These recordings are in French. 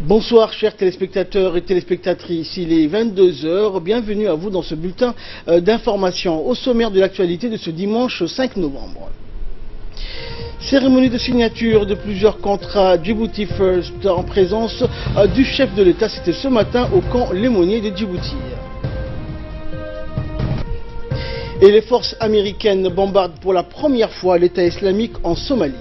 Bonsoir chers téléspectateurs et téléspectatrices, il est 22 h, bienvenue à vous dans ce bulletin d'information au sommaire de l'actualité de ce dimanche 5 novembre. Cérémonie de signature de plusieurs contrats Djibouti First en présence du chef de l'État, c'était ce matin au camp Lémonier de Djibouti. Et les forces américaines bombardent pour la première fois l'État islamique en Somalie.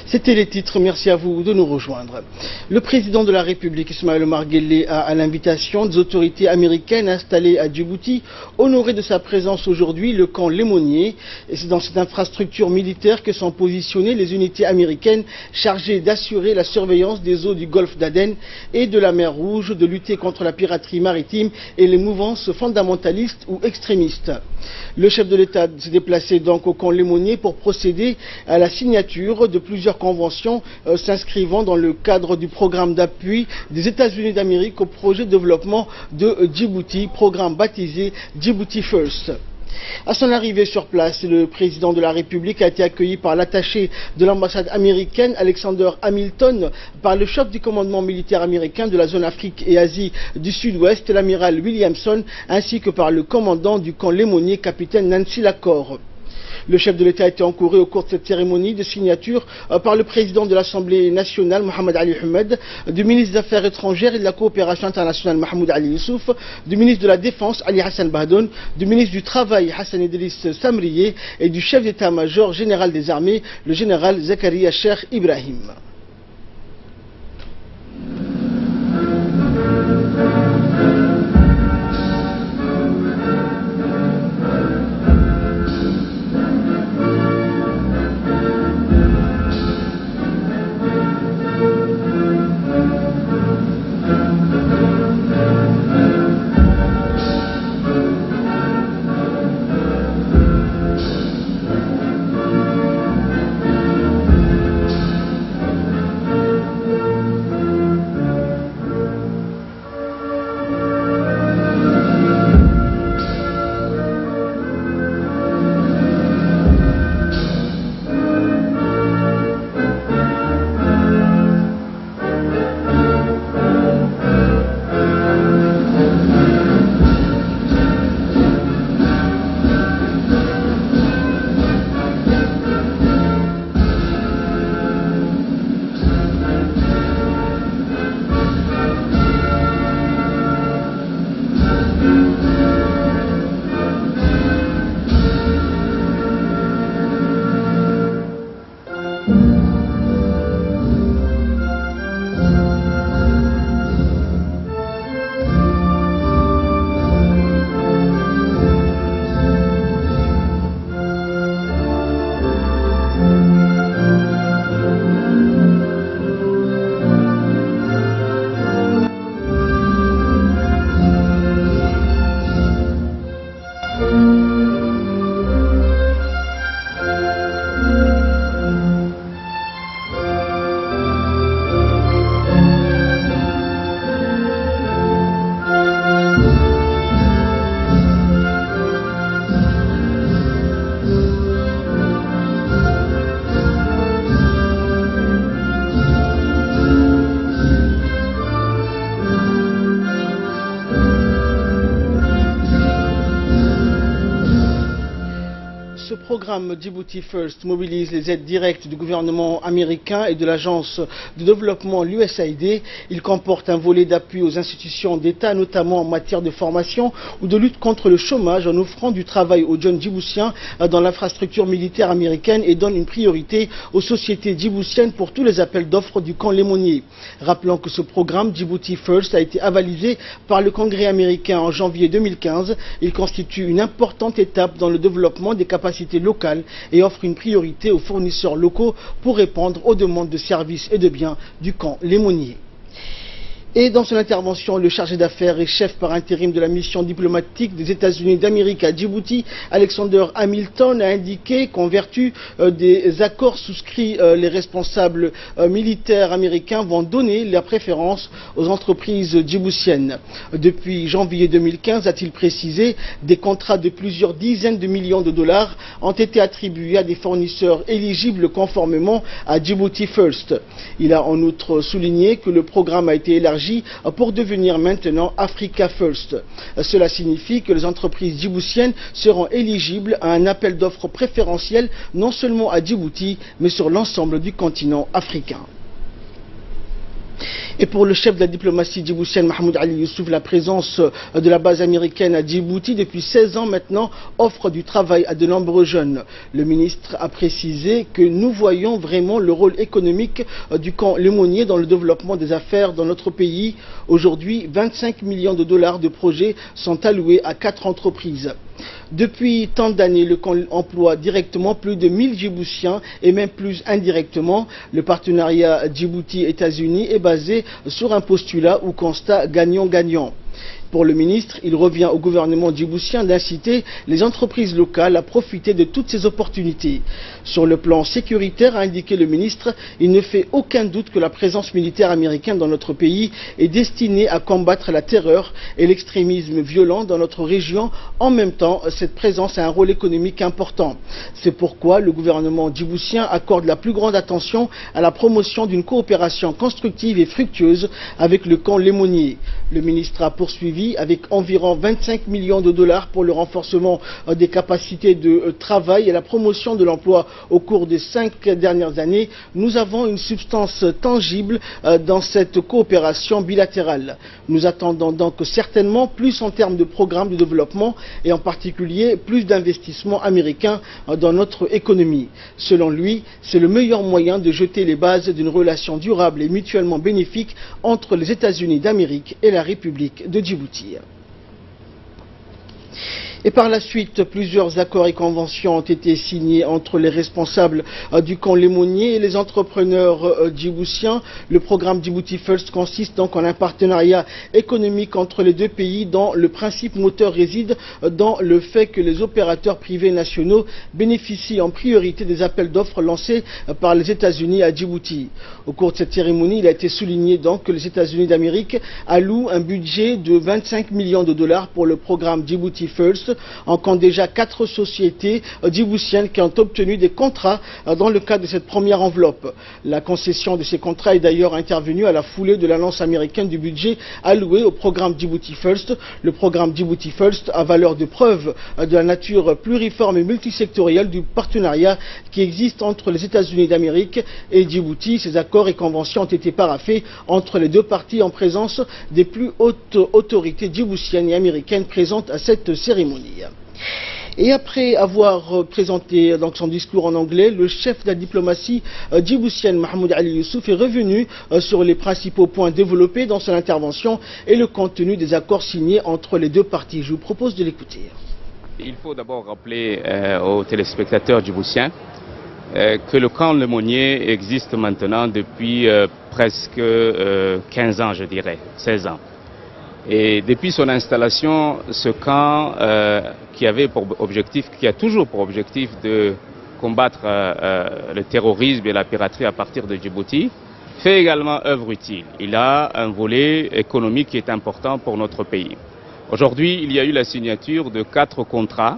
C'était les titres, merci à vous de nous rejoindre. Le président de la République, Ismaël Omar Guelleh, a, à l'invitation des autorités américaines installées à Djibouti, honoré de sa présence aujourd'hui le camp Lémonier. Et c'est dans cette infrastructure militaire que sont positionnées les unités américaines chargées d'assurer la surveillance des eaux du golfe d'Aden et de la mer Rouge, de lutter contre la piraterie maritime et les mouvances fondamentalistes ou extrémistes. Le chef de l'État s'est déplacé donc au camp Lémonier pour procéder à la signature de plusieurs conventions s'inscrivant dans le cadre du programme d'appui des États-Unis d'Amérique au projet de développement de Djibouti, programme baptisé Djibouti First. À son arrivée sur place, le président de la République a été accueilli par l'attaché de l'ambassade américaine, Alexander Hamilton, par le chef du commandement militaire américain de la zone Afrique et Asie du Sud-Ouest, l'amiral Williamson, ainsi que par le commandant du camp Lémonier, capitaine Nancy Lacore. Le chef de l'État a été encouré au cours de cette cérémonie de signature par le président de l'Assemblée nationale, Mohamed Ali Ahmed, du ministre des Affaires étrangères et de la coopération internationale, Mahmoud Ali Youssouf, du ministre de la Défense, Ali Hassan Bahdoun, du ministre du Travail, Hassan Idriss Samrié, et du chef d'état-major général des armées, le général Zakaria Cheikh Ibrahim. Ce programme Djibouti First mobilise les aides directes du gouvernement américain et de l'agence de développement, l'USAID. Il comporte un volet d'appui aux institutions d'État, notamment en matière de formation ou de lutte contre le chômage, en offrant du travail aux jeunes djiboutiens dans l'infrastructure militaire américaine, et donne une priorité aux sociétés djiboutiennes pour tous les appels d'offres du camp Lémonier. Rappelons que ce programme Djibouti First a été avalisé par le Congrès américain en janvier 2015. Il constitue une importante étape dans le développement des capacités locales et offre une priorité aux fournisseurs locaux pour répondre aux demandes de services et de biens du camp Lémonier. Et dans son intervention, le chargé d'affaires et chef par intérim de la mission diplomatique des États-Unis d'Amérique à Djibouti, Alexander Hamilton, a indiqué qu'en vertu des accords souscrits, les responsables militaires américains vont donner la préférence aux entreprises djiboutiennes. Depuis janvier 2015, a-t-il précisé, des contrats de plusieurs dizaines de millions de dollars ont été attribués à des fournisseurs éligibles conformément à Djibouti First. Il a en outre souligné que le programme a été élargi pour devenir maintenant Africa First. Cela signifie que les entreprises djiboutiennes seront éligibles à un appel d'offres préférentiel non seulement à Djibouti, mais sur l'ensemble du continent africain. Et pour le chef de la diplomatie djiboutienne, Mahmoud Ali Youssouf, la présence de la base américaine à Djibouti depuis 16 ans maintenant offre du travail à de nombreux jeunes. Le ministre a précisé que nous voyons vraiment le rôle économique du camp Lemonnier dans le développement des affaires dans notre pays. Aujourd'hui, 25 millions de dollars de projets sont alloués à 4 entreprises. Depuis tant d'années, le camp emploie directement plus de 1000 Djiboutiens et même plus indirectement. Le partenariat Djibouti-États-Unis est basé sur un postulat ou constat gagnant-gagnant. Pour le ministre, il revient au gouvernement djiboutien d'inciter les entreprises locales à profiter de toutes ces opportunités. Sur le plan sécuritaire, a indiqué le ministre, il ne fait aucun doute que la présence militaire américaine dans notre pays est destinée à combattre la terreur et l'extrémisme violent dans notre région. En même temps, cette présence a un rôle économique important. C'est pourquoi le gouvernement djiboutien accorde la plus grande attention à la promotion d'une coopération constructive et fructueuse avec le camp Lemonnier. Le ministre a poursuivi avec environ 25 millions de dollars pour le renforcement des capacités de travail et la promotion de l'emploi au cours des 5 dernières années. Nous avons une substance tangible dans cette coopération bilatérale. Nous attendons donc certainement plus en termes de programmes de développement et en particulier plus d'investissements américains dans notre économie. Selon lui, c'est le meilleur moyen de jeter les bases d'une relation durable et mutuellement bénéfique entre les États-Unis d'Amérique et la République de Djibouti. Et par la suite, plusieurs accords et conventions ont été signés entre les responsables du camp Lemonnier et les entrepreneurs djiboutiens. Le programme Djibouti First consiste donc en un partenariat économique entre les deux pays dont le principe moteur réside dans le fait que les opérateurs privés nationaux bénéficient en priorité des appels d'offres lancés par les États-Unis à Djibouti. Au cours de cette cérémonie, il a été souligné donc que les États-Unis d'Amérique allouent un budget de 25 millions de dollars pour le programme Djibouti First, en compte déjà 4 sociétés djiboutiennes qui ont obtenu des contrats dans le cadre de cette première enveloppe. La concession de ces contrats est d'ailleurs intervenue à la foulée de l'annonce américaine du budget alloué au programme Djibouti First. Le programme Djibouti First a valeur de preuve de la nature pluriforme et multisectorielle du partenariat qui existe entre les États-Unis d'Amérique et Djibouti. Ces accords et conventions ont été paraphés entre les deux parties en présence des plus hautes autorités djiboutiennes et américaines présentes à cette cérémonie. Et après avoir présenté donc son discours en anglais, le chef de la diplomatie djiboutienne Mahmoud Ali Youssouf est revenu sur les principaux points développés dans son intervention et le contenu des accords signés entre les deux parties. Je vous propose de l'écouter. Il faut d'abord rappeler aux téléspectateurs djiboutiens que le camp Lemonnier existe maintenant depuis presque 15 ans, je dirais, 16 ans. Et depuis son installation, ce camp qui a toujours pour objectif de combattre le terrorisme et la piraterie à partir de Djibouti, fait également œuvre utile. Il a un volet économique qui est important pour notre pays. Aujourd'hui, il y a eu la signature de 4 contrats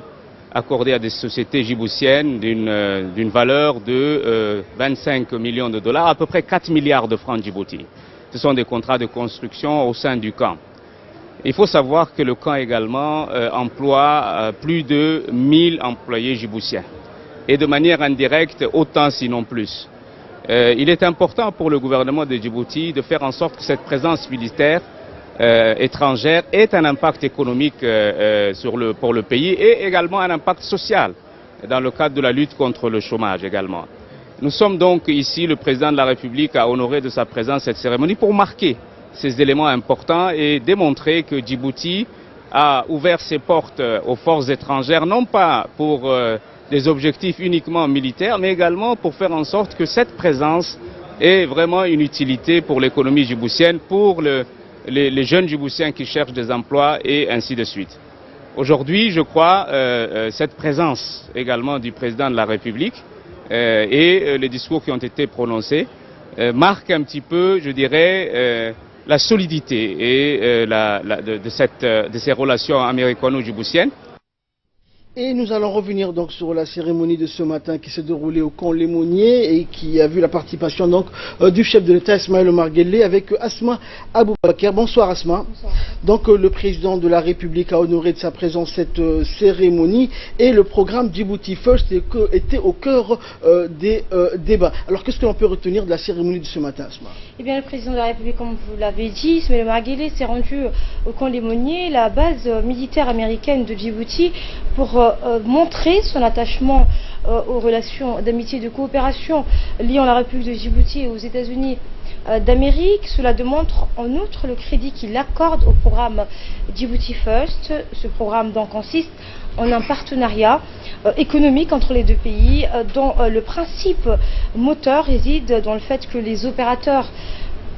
accordés à des sociétés djiboutiennes d'une valeur de 25 millions de dollars, à peu près 4 milliards de francs Djibouti. Ce sont des contrats de construction au sein du camp. Il faut savoir que le camp également emploie plus de 1000 employés djiboutiens et de manière indirecte autant sinon plus. Il est important pour le gouvernement de Djibouti de faire en sorte que cette présence militaire étrangère ait un impact économique pour le pays et également un impact social dans le cadre de la lutte contre le chômage également. Nous sommes donc ici, le président de la République a honoré de sa présence cette cérémonie pour marquer ces éléments importants et démontrer que Djibouti a ouvert ses portes aux forces étrangères, non pas pour des objectifs uniquement militaires, mais également pour faire en sorte que cette présence ait vraiment une utilité pour l'économie djiboutienne, pour les jeunes djiboutiens qui cherchent des emplois et ainsi de suite. Aujourd'hui, je crois, cette présence également du président de la République et les discours qui ont été prononcés marquent un petit peu, je dirais, la solidité et de ces relations américano-djiboutiennes. Et nous allons revenir donc sur la cérémonie de ce matin qui s'est déroulée au camp Lémonier et qui a vu la participation donc du chef de l'État Ismaël Omar Guelleh avec Asma Aboubakar. Bonsoir Asma. Bonsoir. Donc le président de la République a honoré de sa présence cette cérémonie et le programme Djibouti First était au cœur des débats. Alors qu'est-ce que l'on peut retenir de la cérémonie de ce matin, Asma? Eh bien, le président de la République, comme vous l'avez dit, Ismaël Omar Guelleh, s'est rendu au camp Lémonier, la base militaire américaine de Djibouti, pour montrer son attachement aux relations d'amitié et de coopération liant la République de Djibouti et aux États-Unis d'Amérique. Cela démontre en outre le crédit qu'il accorde au programme Djibouti First. Ce programme donc consiste en un partenariat économique entre les deux pays dont le principe moteur réside dans le fait que les opérateurs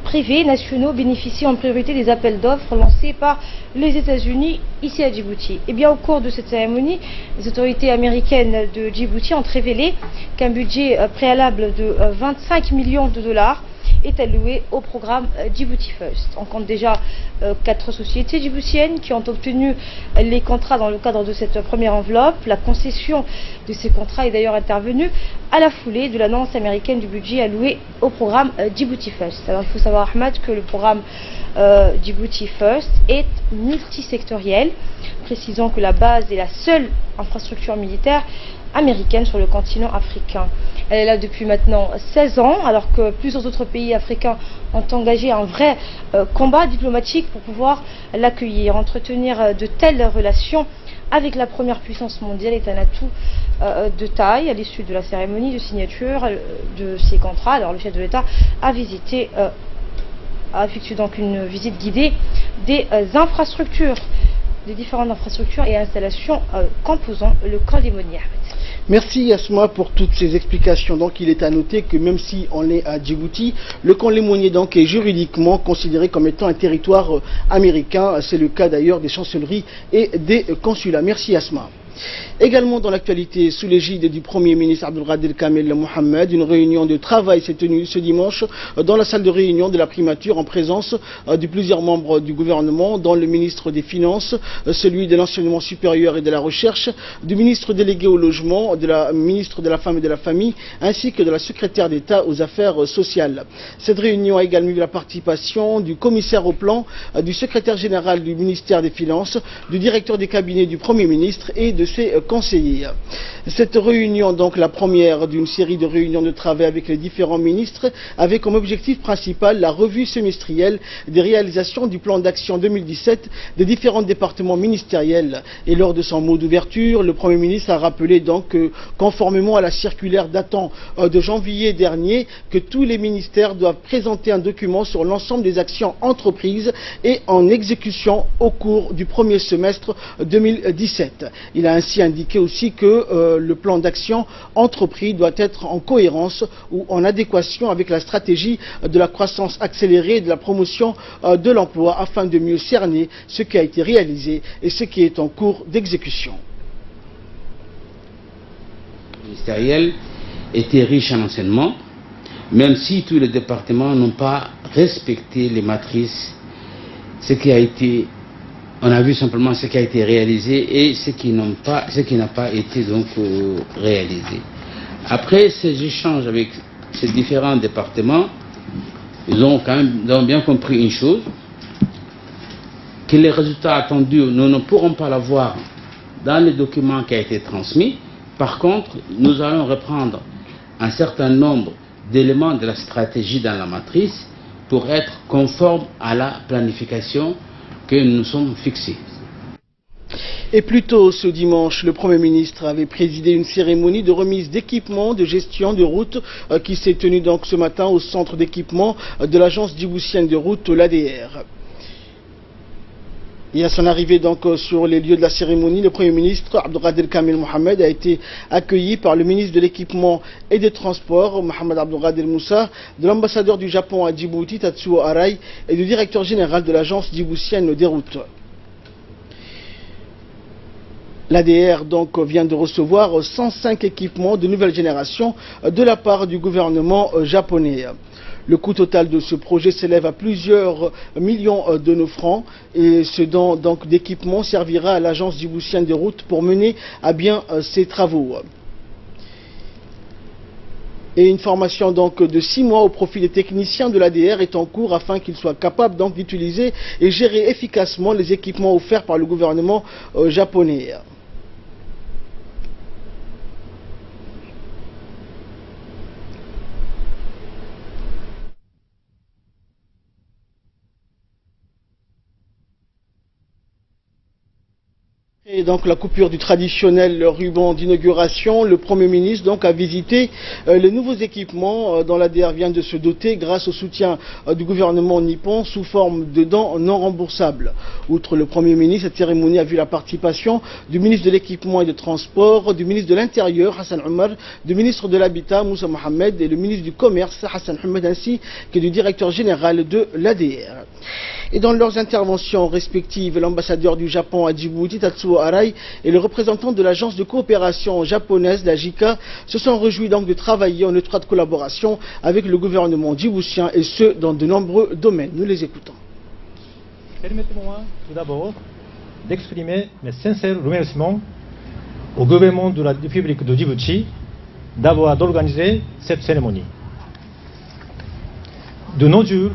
privés nationaux bénéficient en priorité des appels d'offres lancés par les États-Unis ici à Djibouti. Et bien au cours de cette cérémonie, les autorités américaines de Djibouti ont révélé qu'un budget préalable de 25 millions de dollars est alloué au programme Djibouti First. On compte déjà 4 sociétés djiboutiennes qui ont obtenu les contrats dans le cadre de cette première enveloppe. La concession de ces contrats est d'ailleurs intervenue à la foulée de l'annonce américaine du budget alloué au programme Djibouti First. Alors il faut savoir, Ahmad, que le programme Djibouti First est multisectoriel, précisant que la base est la seule infrastructure militaire américaine sur le continent africain. Elle est là depuis maintenant 16 ans, alors que plusieurs autres pays africains ont engagé un vrai combat diplomatique pour pouvoir l'accueillir. Entretenir de telles relations avec la première puissance mondiale est un atout de taille. À l'issue de la cérémonie de signature de ces contrats, alors le chef de l'État a effectué donc une visite guidée des infrastructures, des différentes infrastructures et installations composant le camp Lémonier. Merci Asma pour toutes ces explications. Donc il est à noter que même si on est à Djibouti, le camp Lémonier donc est juridiquement considéré comme étant un territoire américain. C'est le cas d'ailleurs des chancelleries et des consulats. Merci Asma. Également dans l'actualité, sous l'égide du Premier ministre Abdelghadel Kamel Mohamed, une réunion de travail s'est tenue ce dimanche dans la salle de réunion de la primature en présence de plusieurs membres du gouvernement, dont le ministre des Finances, celui de l'enseignement supérieur et de la recherche, du ministre délégué au logement, de la ministre de la Femme et de la Famille, ainsi que de la secrétaire d'État aux affaires sociales. Cette réunion a également eu la participation du commissaire au plan, du secrétaire général du ministère des Finances, du directeur des cabinets du Premier ministre et de ses conseillers. Cette réunion, donc la première d'une série de réunions de travail avec les différents ministres, avait comme objectif principal la revue semestrielle des réalisations du plan d'action 2017 des différents départements ministériels. Et lors de son mot d'ouverture, le Premier ministre a rappelé donc que, conformément à la circulaire datant de janvier dernier, que tous les ministères doivent présenter un document sur l'ensemble des actions entreprises et en exécution au cours du premier semestre 2017. Il a ainsi indiqué aussi que le plan d'action entrepris doit être en cohérence ou en adéquation avec la stratégie de la croissance accélérée et de la promotion de l'emploi afin de mieux cerner ce qui a été réalisé et ce qui est en cours d'exécution. Ministériel était riche en enseignement, même si tous les départements n'ont pas respecté les matrices, on a vu simplement ce qui a été réalisé et ce qui n'a pas été donc réalisé. Après ces échanges avec ces différents départements, ils ont bien compris une chose, que les résultats attendus, nous ne pourrons pas l'avoir dans les documents qui ont été transmis. Par contre, nous allons reprendre un certain nombre d'éléments de la stratégie dans la matrice pour être conformes à la planification que nous sommes fixés. Et plus tôt ce dimanche, le Premier ministre avait présidé une cérémonie de remise d'équipements de gestion de route qui s'est tenue donc ce matin au centre d'équipement de l'agence djiboutienne de route, l'ADR. Et à son arrivée donc sur les lieux de la cérémonie, le Premier ministre Abdelghadel Kamel Mohamed a été accueilli par le ministre de l'équipement et des transports, Mohamed Abdelghadel Moussa, de l'ambassadeur du Japon à Djibouti, Tatsuo Arai, et du directeur général de l'agence djiboutienne des routes. L'ADR donc vient de recevoir 105 équipements de nouvelle génération de la part du gouvernement japonais. Le coût total de ce projet s'élève à plusieurs millions de nos francs et ce don d'équipement servira à l'agence djiboutienne des routes pour mener à bien ces travaux. Et une formation donc de 6 mois au profit des techniciens de l'ADR est en cours afin qu'ils soient capables donc d'utiliser et gérer efficacement les équipements offerts par le gouvernement japonais. Et donc la coupure du traditionnel ruban d'inauguration, le Premier ministre donc a visité les nouveaux équipements dont l'ADR vient de se doter grâce au soutien du gouvernement nippon sous forme de dons non remboursables. Outre le Premier ministre, cette cérémonie a vu la participation du ministre de l'Équipement et des Transports, du ministre de l'Intérieur Hassan Omar, du ministre de l'Habitat Moussa Mohamed et le ministre du Commerce Hassan Hamed ainsi que du directeur général de l'ADR. Et dans leurs interventions respectives, l'ambassadeur du Japon à Djibouti, Tatsuo Arai, et le représentant de l'agence de coopération japonaise, la JICA, se sont réjouis donc de travailler en étroite collaboration avec le gouvernement djiboutien et ce, dans de nombreux domaines. Nous les écoutons. Permettez-moi tout d'abord d'exprimer mes sincères remerciements au gouvernement de la République de Djibouti d'avoir organisé cette cérémonie. De nos jours,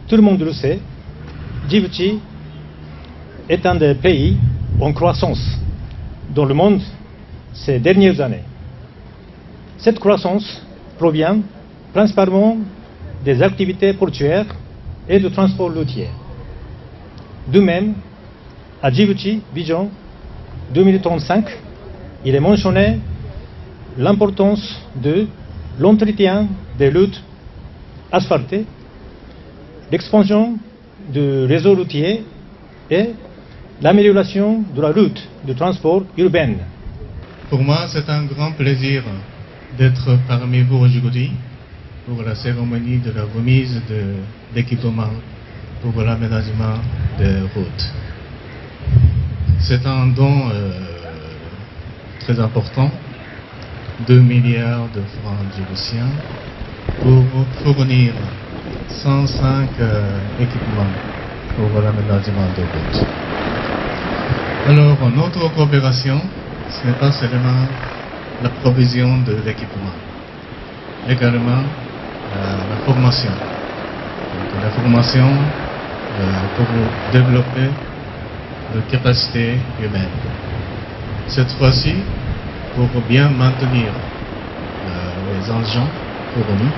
tout le monde le sait, Djibouti est un des pays en croissance dans le monde ces dernières années. Cette croissance provient principalement des activités portuaires et de transport routier. De même, à Djibouti Vision 2035, il est mentionné l'importance de l'entretien des routes asphaltées, l'expansion du réseau routier et l'amélioration de la route de transport urbaine. Pour moi, c'est un grand plaisir d'être parmi vous aujourd'hui pour la cérémonie de la remise d'équipements pour l'aménagement des routes. C'est un don très important, 2 milliards de francs djiboutiens pour fournir 105 équipements pour l'aménagement des routes. Alors, notre coopération, ce n'est pas seulement la provision de l'équipement, également la formation. Donc, la formation pour développer de capacités humaines. Cette fois-ci, pour bien maintenir les engins pour nous,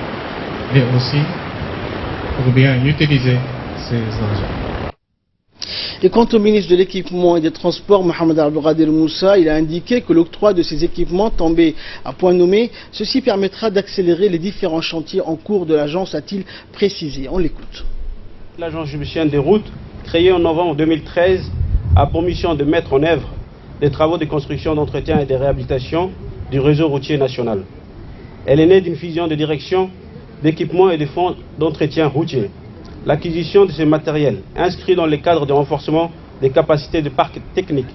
mais aussi pour bien utiliser ces engins. Et quant au ministre de l'Équipement et des Transports, Mohamed Abdelkader Moussa, il a indiqué que l'octroi de ces équipements tombés à point nommé, ceci permettra d'accélérer les différents chantiers en cours de l'agence, a-t-il précisé. On l'écoute. L'agence djiboutienne des routes, créée en novembre 2013, a pour mission de mettre en œuvre des travaux de construction, d'entretien et de réhabilitation du réseau routier national. Elle est née d'une fusion de direction, d'équipements et de fonds d'entretien routier. L'acquisition de ces matériels, inscrit dans le cadre de renforcement des capacités de parc technique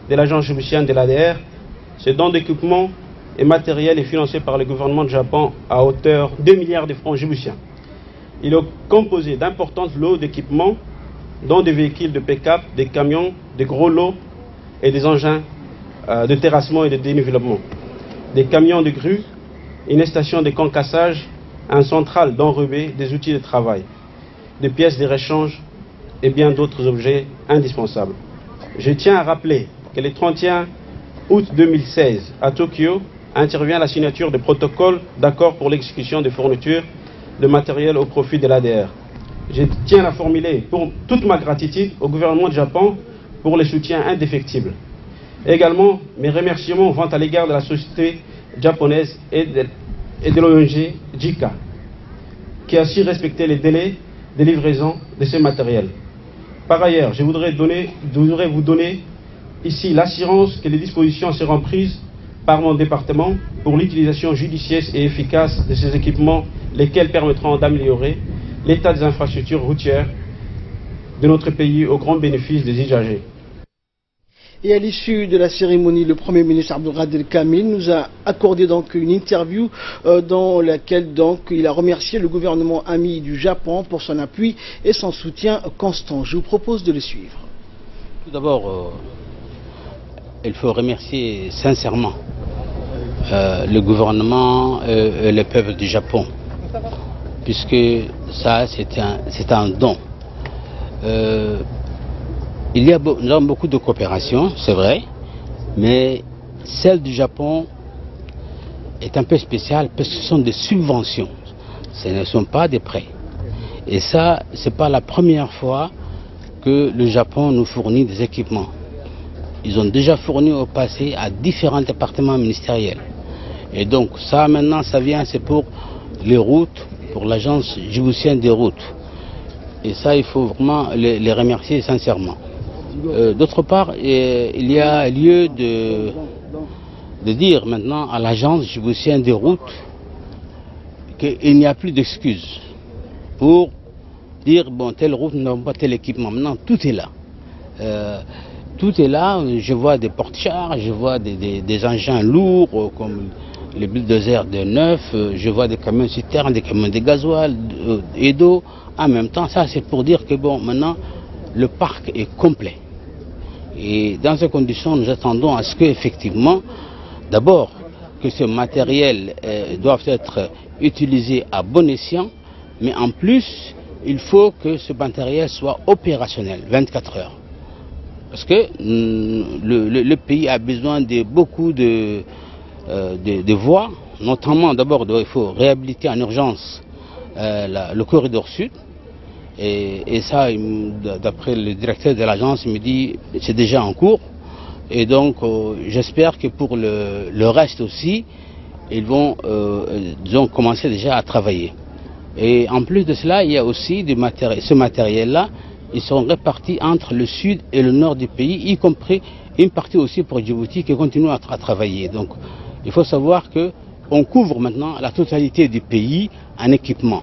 de l'agence djiboutienne de l'ADR, ce don d'équipement et matériel est financé par le gouvernement du Japon à hauteur de 2 milliards de francs djiboutiens. Il est composé d'importantes lots d'équipements, dont des véhicules de pick-up, des camions, des gros lots et des engins de terrassement et de dénivellement, des camions de grue, une station de concassage, un central d'enrobé, des outils de travail, des pièces de réchange et bien d'autres objets indispensables. Je tiens à rappeler que le 31 août 2016, à Tokyo, intervient la signature de protocole d'accord pour l'exécution des fournitures de matériel au profit de l'ADR. Je tiens à formuler pour toute ma gratitude au gouvernement du Japon pour le soutien indéfectible. Également, mes remerciements vont à l'égard de la société japonaise et de l'ONG JICA, qui a su respecter les délais de livraison de ces matériels. Par ailleurs, je voudrais vous donner ici l'assurance que les dispositions seront prises par mon département pour l'utilisation judicieuse et efficace de ces équipements, lesquels permettront d'améliorer l'état des infrastructures routières de notre pays au grand bénéfice des usagers. Et à l'issue de la cérémonie, le Premier ministre Abdelkader Kamil nous a accordé donc une interview dans laquelle donc il a remercié le gouvernement ami du Japon pour son appui et son soutien constant. Je vous propose de le suivre. Tout d'abord, il faut remercier sincèrement le gouvernement et le peuple du Japon, puisque ça c'est un don. Nous avons beaucoup de coopération, c'est vrai, mais celle du Japon est un peu spéciale parce que ce sont des subventions, ce ne sont pas des prêts. Et ça, ce n'est pas la première fois que le Japon nous fournit des équipements. Ils ont déjà fourni au passé à différents départements ministériels. Et donc ça maintenant, ça vient, c'est pour les routes, pour l'agence djiboutienne des routes. Et ça, il faut vraiment les remercier sincèrement. D'autre part, il y a lieu de dire maintenant à l'agence djiboutienne des routes qu'il n'y a plus d'excuses pour dire, bon, telle route, nous n'avons pas tel équipement. Maintenant, tout est là. Tout est là. Je vois des porte-chars, je vois des engins lourds comme les bulldozers de neuf, je vois des camions citernes, des camions de gasoil et d'eau. En même temps, ça c'est pour dire que bon, maintenant, le parc est complet. Et dans ces conditions, nous attendons à ce qu'effectivement, d'abord, que ce matériel doit être utilisé à bon escient, mais en plus, il faut que ce matériel soit opérationnel 24 heures. Parce que le pays a besoin de beaucoup de voies, notamment d'abord, il faut réhabiliter en urgence le corridor sud. Et ça, d'après le directeur de l'agence, il me dit c'est déjà en cours. Et donc, j'espère que pour le reste aussi, ils vont disons, commencer déjà à travailler. Et en plus de cela, il y a aussi ce matériel-là, ils sont répartis entre le sud et le nord du pays, y compris une partie aussi pour Djibouti qui continue à travailler. Donc, il faut savoir qu'on couvre maintenant la totalité du pays en équipement.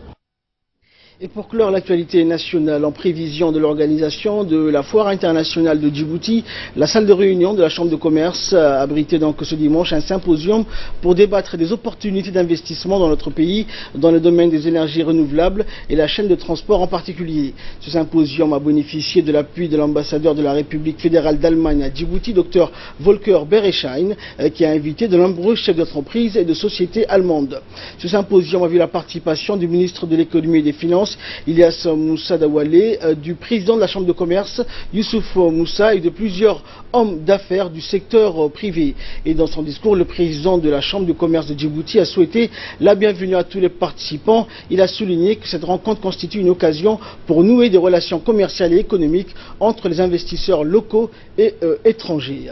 Et pour clore l'actualité nationale, en prévision de l'organisation de la Foire internationale de Djibouti, la salle de réunion de la Chambre de commerce a abrité donc ce dimanche un symposium pour débattre des opportunités d'investissement dans notre pays, dans le domaine des énergies renouvelables et la chaîne de transport en particulier. Ce symposium a bénéficié de l'appui de l'ambassadeur de la République fédérale d'Allemagne à Djibouti, Dr Volker Bereschein, qui a invité de nombreux chefs d'entreprise et de sociétés allemandes. Ce symposium a vu la participation du ministre de l'économie et des finances, Ilyas Moussa Dawale, du président de la Chambre de commerce, Youssouf Moussa, et de plusieurs hommes d'affaires du secteur privé. Et dans son discours, le président de la Chambre de commerce de Djibouti a souhaité la bienvenue à tous les participants. Il a souligné que cette rencontre constitue une occasion pour nouer des relations commerciales et économiques entre les investisseurs locaux et étrangers.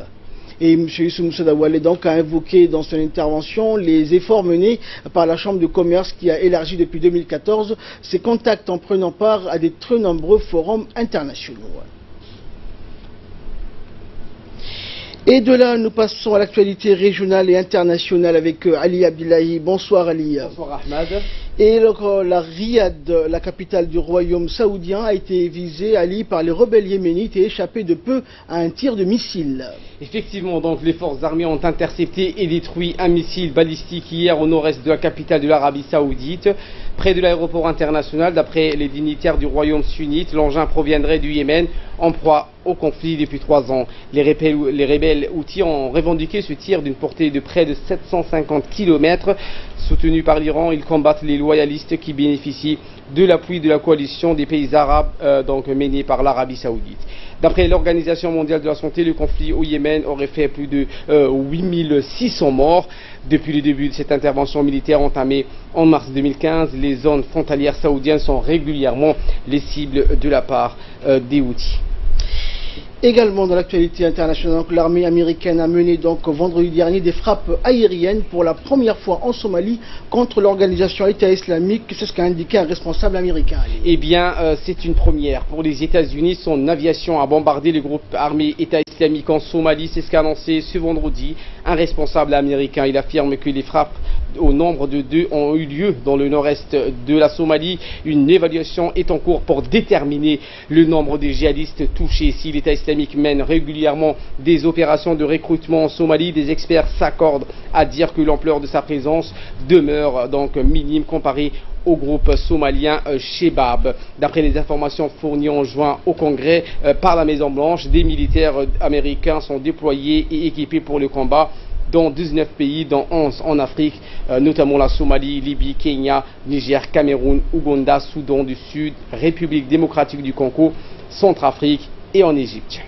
Et M. Youssouf Moussa Dawale donc a invoqué dans son intervention les efforts menés par la Chambre de commerce qui a élargi depuis 2014 ses contacts en prenant part à des très nombreux forums internationaux. Et de là, nous passons à l'actualité régionale et internationale avec Ali Abdillahi. Bonsoir Ali. Bonsoir Ahmad. Et la Riyad, la capitale du royaume saoudien, a été visée, Ali, par les rebelles yéménites et échappé de peu à un tir de missile. Effectivement, donc les forces armées ont intercepté et détruit un missile balistique hier au nord-est de la capitale de l'Arabie Saoudite, près de l'aéroport international. D'après les dignitaires du royaume sunnite, l'engin proviendrait du Yémen, en proie au conflit depuis 3 ans. Les rebelles houthis ont revendiqué ce tir d'une portée de près de 750 km. Soutenus par l'Iran, ils combattent les loyalistes qui bénéficient de l'appui de la coalition des pays arabes donc menée par l'Arabie Saoudite. D'après l'Organisation mondiale de la santé, le conflit au Yémen aurait fait plus de 8600 morts. Depuis le début de cette intervention militaire entamée en mars 2015, les zones frontalières saoudiennes sont régulièrement les cibles de la part des Houthis. Également dans l'actualité internationale, l'armée américaine a mené donc vendredi dernier des frappes aériennes pour la première fois en Somalie contre l'organisation État islamique. C'est ce qu'a indiqué un responsable américain. Eh bien, c'est une première pour les États-Unis. Son aviation a bombardé le groupe armé État islamique en Somalie. C'est ce qu'a annoncé ce vendredi un responsable américain. Il affirme que les frappes au nombre de 2 ont eu lieu dans le nord-est de la Somalie. Une évaluation est en cours pour déterminer le nombre de djihadistes touchés. Si l'État islamique mène régulièrement des opérations de recrutement en Somalie, des experts s'accordent à dire que l'ampleur de sa présence demeure donc minime comparée au groupe somalien Shebab. D'après les informations fournies en juin au Congrès par la Maison-Blanche, des militaires américains sont déployés et équipés pour le combat dans 19 pays, dont 11 en Afrique, notamment la Somalie, Libye, Kenya, Niger, Cameroun, Ouganda, Soudan du Sud, République démocratique du Congo, Centrafrique et en Égypte.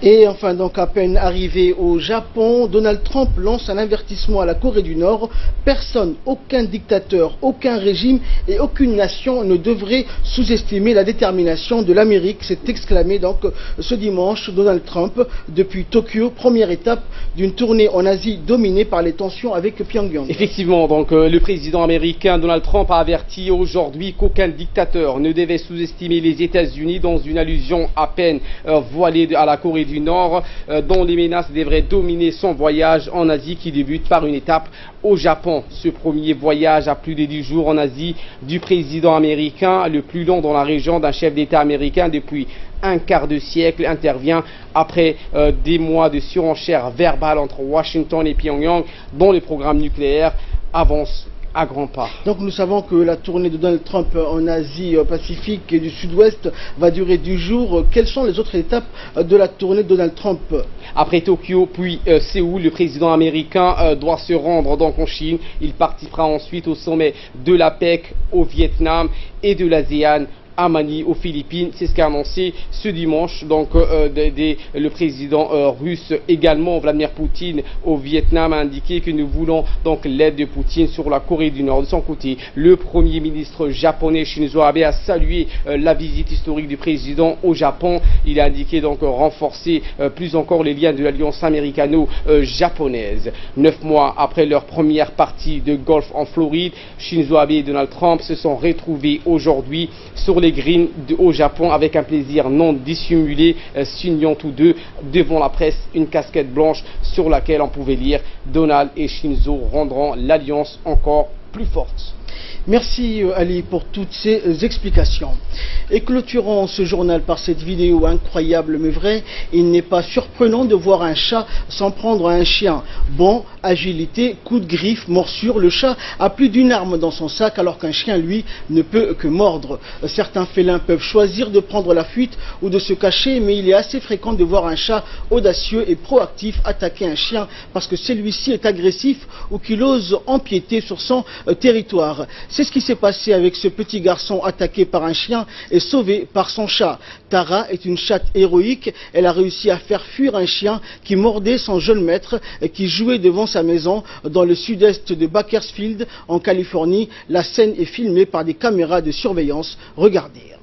Et enfin, donc à peine arrivé au Japon, Donald Trump lance un avertissement à la Corée du Nord. Personne, aucun dictateur, aucun régime et aucune nation ne devrait sous-estimer la détermination de l'Amérique, s'est exclamé donc ce dimanche Donald Trump depuis Tokyo, première étape d'une tournée en Asie dominée par les tensions avec Pyongyang. Effectivement, donc le président américain Donald Trump a averti aujourd'hui qu'aucun dictateur ne devait sous-estimer les États-Unis dans une allusion à peine voilée à la Corée du Nord, dont les menaces devraient dominer son voyage en Asie qui débute par une étape au Japon. Ce premier voyage à plus de 10 jours en Asie du président américain, le plus long dans la région d'un chef d'État américain depuis un quart de siècle, intervient après des mois de surenchère verbale entre Washington et Pyongyang, dont le programme nucléaire avance à grands pas. Donc nous savons que la tournée de Donald Trump en Asie Pacifique et du Sud-Ouest va durer 10 jours. Quelles sont les autres étapes de la tournée de Donald Trump? Après Tokyo, puis Séoul, le président américain doit se rendre donc en Chine. Il participera ensuite au sommet de l'APEC au Vietnam et de l'ASEAN à Manille aux Philippines. C'est ce qu'a annoncé ce dimanche donc le président russe. Également, Vladimir Poutine au Vietnam a indiqué que nous voulons donc l'aide de Poutine sur la Corée du Nord. De son côté, le premier ministre japonais Shinzo Abe a salué la visite historique du président au Japon. Il a indiqué donc renforcer plus encore les liens de l'alliance américano-japonaise. 9 mois après leur première partie de golf en Floride, Shinzo Abe et Donald Trump se sont retrouvés aujourd'hui sur les greens au Japon avec un plaisir non dissimulé, signant tous deux devant la presse une casquette blanche sur laquelle on pouvait lire « Donald et Shinzo rendront l'alliance encore plus forte ». Merci Ali pour toutes ces explications. Et clôturons ce journal par cette vidéo incroyable mais vraie. Il n'est pas surprenant de voir un chat s'en prendre à un chien. Bon, agilité, coup de griffe, morsure, le chat a plus d'une arme dans son sac alors qu'un chien, lui, ne peut que mordre. Certains félins peuvent choisir de prendre la fuite ou de se cacher, mais il est assez fréquent de voir un chat audacieux et proactif attaquer un chien parce que celui-ci est agressif ou qu'il ose empiéter sur son territoire. C'est ce qui s'est passé avec ce petit garçon attaqué par un chien et sauvé par son chat. Tara est une chatte héroïque. Elle a réussi à faire fuir un chien qui mordait son jeune maître et qui jouait devant sa maison dans le sud-est de Bakersfield, en Californie. La scène est filmée par des caméras de surveillance. Regardez.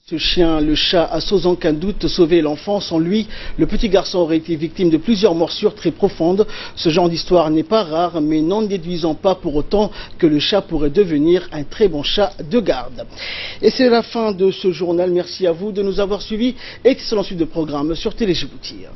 Ce chien, le chat, a sans aucun doute sauvé l'enfant. Sans lui, le petit garçon aurait été victime de plusieurs morsures très profondes. Ce genre d'histoire n'est pas rare, mais n'en déduisant pas pour autant que le chat pourrait devenir un très bon chat de garde. Et c'est la fin de ce journal. Merci à vous de nous avoir suivis. Excellente suite de programme sur Télé Djibouti.